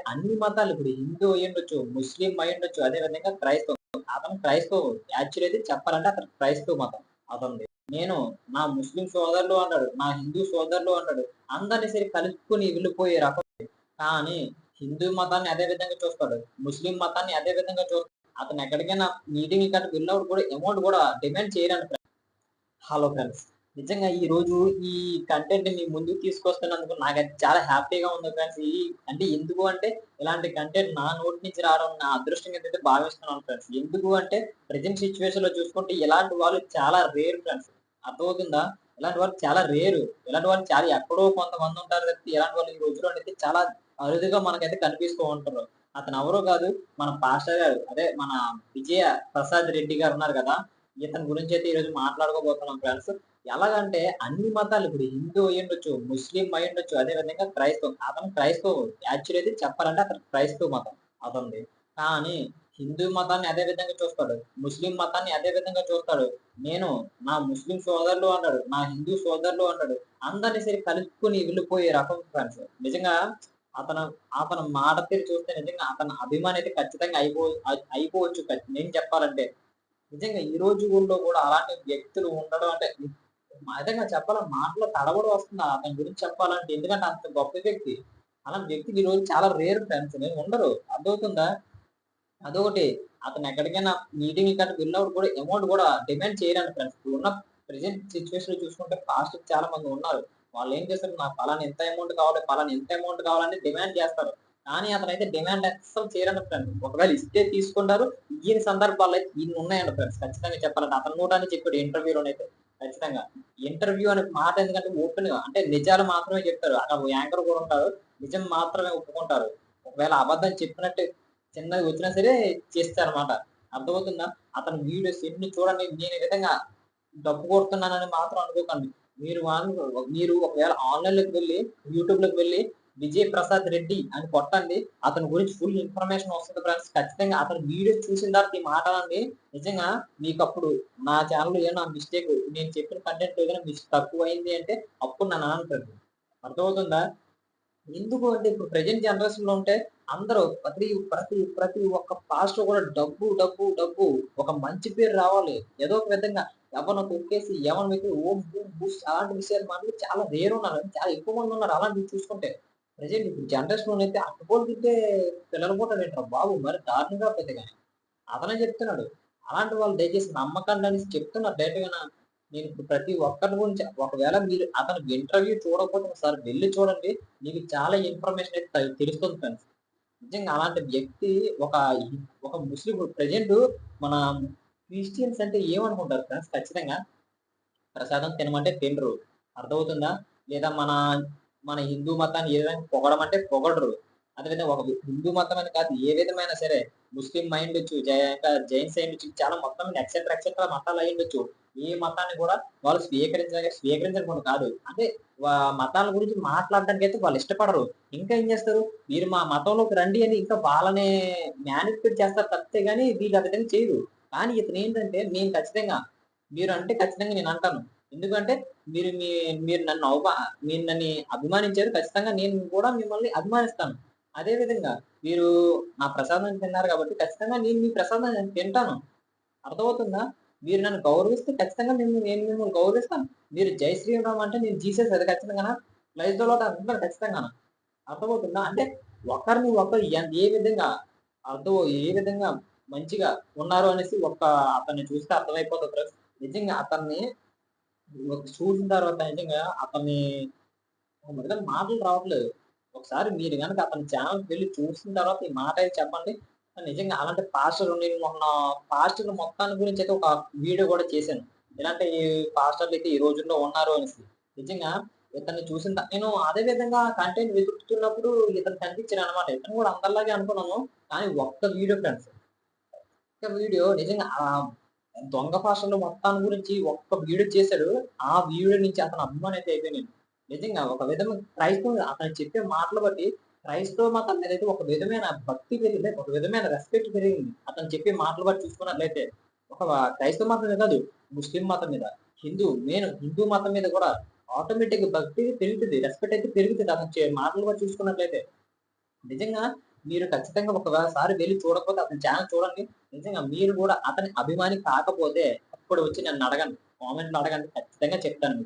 అన్ని మతాలు ఇప్పుడు హిందూ అయ్యుండొచ్చు, ముస్లిం అయ్యుండొచ్చు, అదే విధంగా క్రైస్తవం. అతను క్రైస్తవుడు. యాక్చువల్లీ అయితే చెప్పాలంటే అతను క్రైస్తవ మతం అతనిది. నేను నా ముస్లిం సోదరులు అన్నాడు, నా హిందూ సోదరులు అన్నాడు. అందరిని సరి కలుపుకొని వెళ్ళిపోయే రకం. కానీ హిందూ మతాన్ని అదే విధంగా చూస్తాడు. ముస్లిం మతాన్ని అదే విధంగా చూస్తాడు. అతను ఎక్కడికైనా మీటింగ్ గట్టా వెళ్ళినప్పుడు కూడా అమౌంట్ కూడా డిమాండ్ చేయడంట. Hello friends. నిజంగా ఈరోజు ఈ కంటెంట్‌ని మీ ముందుకు తీసుకొస్తున్నందుకు నాకైతే చాలా హ్యాపీగా ఉంది ఫ్రెండ్స్. అంటే ఎందుకు అంటే ఇలాంటి కంటెంట్ నా నోటి నుంచి రావడం నా అదృష్టం కిందైతే భావిస్తున్నాను ఫ్రెండ్స్. ఎందుకు అంటే ప్రెజెంట్ సిట్యుయేషన్‌లో చూసుకుంటే ఇలాంటి వాళ్ళు చాలా రేర్ ఫ్రెండ్స్. అర్థమవుతుందా? ఇలాంటి వాళ్ళు చాలా రేరు. ఇలాంటి వాళ్ళు చాలా ఎక్కడో కొంతమంది ఉంటారు తప్పితే ఇలాంటి వాళ్ళు ఈ రోజుల్లోనైతే చాలా అరుదుగా మనకైతే కనిపిస్తూ ఉంటారు. అతను ఎవరో కాదు మన పాస్టర్ గారు. అదే మన విజయ ప్రసాద్ రెడ్డి గారు ఉన్నారు కదా! ఇతని గురించైతే ఈరోజు మాట్లాడుకోబోతున్నాం ఫ్రెండ్స్. ఎలాగంటే అన్ని మతాలు ఇప్పుడు హిందూ అయ్యుండొచ్చు, ముస్లిం అయ్యుండొచ్చు, అదే విధంగా క్రైస్తవం. అతను క్రైస్తవుడు. యాక్చువల్లీ అయితే చెప్పాలంటే అతను క్రైస్తవ మతం అతనిది. కానీ హిందూ మతాన్ని అదే విధంగా చూస్తాడు. ముస్లిం మతాన్ని అదే విధంగా చూస్తాడు. నేను నా ముస్లిం సోదరులు అన్నాడు, నా హిందూ సోదరులు అన్నాడు. అందరిని సరి కలుపుకొని వెళ్ళిపోయే రకం ఫ్రెండ్స్. నిజంగా అతను అతని మాట తీరు చూస్తే నిజంగా అతని అభిమాని అయితే ఖచ్చితంగా అయిపోవచ్చు నేను చెప్పాలంటే. నిజంగా ఈ రోజుల్లో కూడా అలాంటి వ్యక్తులు ఉండడం అంటే నిజంగా చెప్పాలంటే మాటలో తడబడి వస్తుంది అతని గురించి చెప్పాలంటే. ఎందుకంటే అంత గొప్ప వ్యక్తి. అలాంటి వ్యక్తి ఈ రోజు చాలా రేర్ ఫ్రెండ్స్. ఉండరు. అర్థమవుతుందా? అదొకటి. అతను ఎక్కడికైనా మీటింగ్ గట్టా వెళ్ళినప్పుడు కూడా అమౌంట్ కూడా డిమాండ్ చేయరంట ఫ్రెండ్స్. ఇప్పుడున్న ప్రెజెంట్ సిట్యుయేషన్‌లో చూసుకుంటే పాస్టర్స్ చాలా మంది ఉన్నారు. వాళ్ళేం చేస్తారు నాకు పలానా ఇంత అమౌంట్ కావాలి, పలానా ఇంత అమౌంట్ కావాలని డిమాండ్ చేస్తారు. కానీ అతనైతే డిమాండ్ అస్సలు చేయరంట ఫ్రెండ్స్. ఒకవేళ ఇస్తే తీసుకుంటారు. ఇయ్యని సందర్భాల్లో అయితే ఇన్ని ఉన్నాయంట ఫ్రెండ్స్. ఖచ్చితంగా చెప్పాలంటే అతని నోటనే చెప్పాడు ఇంటర్వ్యూలోనైతే. ఖచ్చితంగా. ఇంటర్వ్యూ అనే మాట ఎందుకంటే ఓపెన్‌గా అంటే నిజాలు మాత్రమే చెప్తారు. అక్కడ యాంకర్ కూడా ఉంటారు. నిజం మాత్రమే ఒప్పుకుంటారు. ఒకవేళ అబద్ధం చెప్పినట్టు చిన్నగా వచ్చినా సరే చేస్తారన్నమాట. అర్థమవుతుందా? అతని వీడియోస్ ఎన్ని చూడండి. నేను ఈ విధంగా డబ్బు కొడుతున్నానని మాత్రం అనుకోకండి. మీరు ఒకవేళ ఆన్‌లైన్‌లోకి వెళ్లి, యూట్యూబ్‌లోకి వెళ్లి విజయ్ ప్రసాద్ రెడ్డి అని కొట్టండి. అతని గురించి ఫుల్ ఇన్ఫర్మేషన్ వస్తది ఫ్రెండ్స్. ఖచ్చితంగా అతని వీడియోస్ చూసిన తర్వాత ఈ మాట అనండి. నిజంగా మీకప్పుడు నా ఛానెల్‌లో ఏమైనా మిస్టేక్ నేను చెప్పిన కంటెంట్‌లో ఏదైనా తక్కువైంది అంటే అప్పుడు నన్ను అనండి. అర్థమవుతుందా? ఎందుకు అంటే ఇప్పుడు ప్రెజెంట్ జనరేషన్‌లో ఉంటే అందరూ ప్రతి ప్రతి ప్రతి ఒక్క పాస్టర్ కూడా డబ్బు, డబ్బు, డబ్బు. ఒక మంచి పేరు రావాలి. ఏదో ఒక విధంగా ఎవరినో తొక్కేసి ఎవరిని వ్యక్తి ఓం బూమ్ బూస్ట్ అలాంటి విషయాలు మాట్లాడి చాలా రేర్ ఉన్నారు. చాలా ఎక్కువ మంది ఉన్నారు అలాంటివి చూసుకుంటే. ప్రెజెంట్ ఇప్పుడు జనరేషన్‌లోనైతే అడ్డగోలు తిట్టే పిల్లలు పుట్టారేంట్రా బాబు! మరి దారుణంగా అయిపోతే గాని. అతనే చెప్తున్నాడు. అలాంటి వాళ్ళు దయచేసి నమ్మకండి అనేసి చెప్తున్నారు డైరెక్ట్‌గాన. నేను ఇప్పుడు ప్రతి ఒక్కరి గురించి ఒకవేళ మీరు అతని ఇంటర్వ్యూ చూడకపోతే ఒకసారి వెళ్లి చూడండి. మీకు చాలా ఇన్ఫర్మేషన్ అయితే తెలుస్తుంది ఫ్రెండ్స్. నిజంగా అలాంటి వ్యక్తి ఒక ఒక ముస్లిం ప్రెజెంట్ మన క్రిస్టియన్స్ అంటే ఏమనుకుంటారు ఫ్రెండ్స్ ఖచ్చితంగా ప్రసాదం తినమంటే తినరు. అర్థమవుతుందా? లేదా మన హిందూ మతాన్ని ఏ విధంగా పొగడమంటే పొగడరు. అదేవిధంగా ఒక హిందూ మతం అని కాదు ఏ విధమైన సరే ముస్లిం అయ్యుండొచ్చు, ఇంకా జైన్స్ అయ్యుండొచ్చు, చాలా మొత్తం ఎక్సెట్రా ఎక్సెట్రా మతాలు అయ్యుండొచ్చు. ఏ మతాన్ని కూడా వాళ్ళు స్వీకరించకుండా కాదు. అంటే మతాల గురించి మాట్లాడడానికైతే వాళ్ళు ఇష్టపడరు. ఇంకా ఏం చేస్తారు? మీరు మా మతంలోకి రండి అని ఇంకా వాళ్ళనే మానిప్యులేట్ చేస్తారు తప్పితే గాని వీళ్ళు ఆ విధంగా చేయరు. కానీ ఇతనేంటంటే మేము ఖచ్చితంగా మీరంటే ఖచ్చితంగా నేనంటాను. ఎందుకంటే మీరు మీ మీరు నన్ను మీరు నన్ను అభిమానించారు. ఖచ్చితంగా నేను కూడా మిమ్మల్ని అభిమానిస్తాను. అదే విధంగా మీరు నా ప్రసాదం తిన్నారు కాబట్టి ఖచ్చితంగా నేను మీ ప్రసాదాన్ని నేను తింటాను. అర్థమవుతుందా? మీరు నన్ను గౌరవిస్తే ఖచ్చితంగా నేను మిమ్మల్ని గౌరవిస్తాను. మీరు జై శ్రీరామ్ అంటే నేను జీసస్ అది ఖచ్చితంగాన. ప్రైజ్ ద లార్డ్ అంటున్నాను ఖచ్చితంగాన. అర్థమవుతుందా? అంటే ఒకరిని ఒకరు ఏ విధంగా ఏ విధంగా మంచిగా ఉన్నారు అనేసి అతన్ని చూస్తే అర్థమైపోతది ఫ్రెండ్స్. నిజంగా అతన్ని చూసిన తర్వాత నిజంగా అతన్ని మొదట మాటలు రావట్లేదు. ఒకసారి మీరు గనక అతని ఛానెల్‌కి వెళ్లి చూసిన తర్వాత ఈ మాట అయితే చెప్పండి. నిజంగా అలాంటి పాస్టర్‌లు నేను మొన్న పాస్టర్‌ల మొత్తాన్ని గురించైతే ఒక వీడియో కూడా చేశాను. ఇలాంటి పాస్టర్‌లయితే ఈ రోజుల్లో ఉన్నారు అనేసి. నిజంగా ఇతన్ని నేను అదే విధంగా కంటెంట్ వెతుకుతున్నప్పుడు ఇతను కనిపించాడనమాట. ఇతను కూడా అందరిలాగే అనుకున్నాను. కానీ ఒక్క వీడియో ఫ్రెండ్స్. ఒక్క వీడియో నిజంగా దొంగ భాషలో మొత్తాన్ని గురించి ఒక్క వీడియో చేశాడు. ఆ వీడియో నుంచి అతని అభిమాని అయితే అయిపోయాను నేను. నిజంగా ఒక విధమైన అతను చెప్పే మాటలు బట్టి క్రైస్తవ మతం మీదైతే ఒక విధమైన భక్తి పెరిగింది. ఒక విధమైన రెస్పెక్ట్ పెరిగింది. అతను చెప్పే మాటలు బట్టి చూసుకున్నట్లయితే. ఒక క్రైస్తవ మతం మీద కాదు, ముస్లిం మతం మీద, హిందూ మతం మీద కూడా ఆటోమేటిక్‌గా భక్తి పెరుగుతది. రెస్పెక్ట్ అయితే పెరుగుతది. అతను మాటలు బట్టి చూసుకున్నట్లయితే. నిజంగా మీరు ఖచ్చితంగా ఒకసారి వెళ్లి చూడకపోతే అతని ఛానెల్ చూడండి. నిజంగా మీరు గూడా అతని అభిమాని కాకపోతే అప్పుడు వచ్చి నన్నడగండి. కామెంట్‌లో అడగండి. ఖచ్చితంగా చెప్తాను మీకు.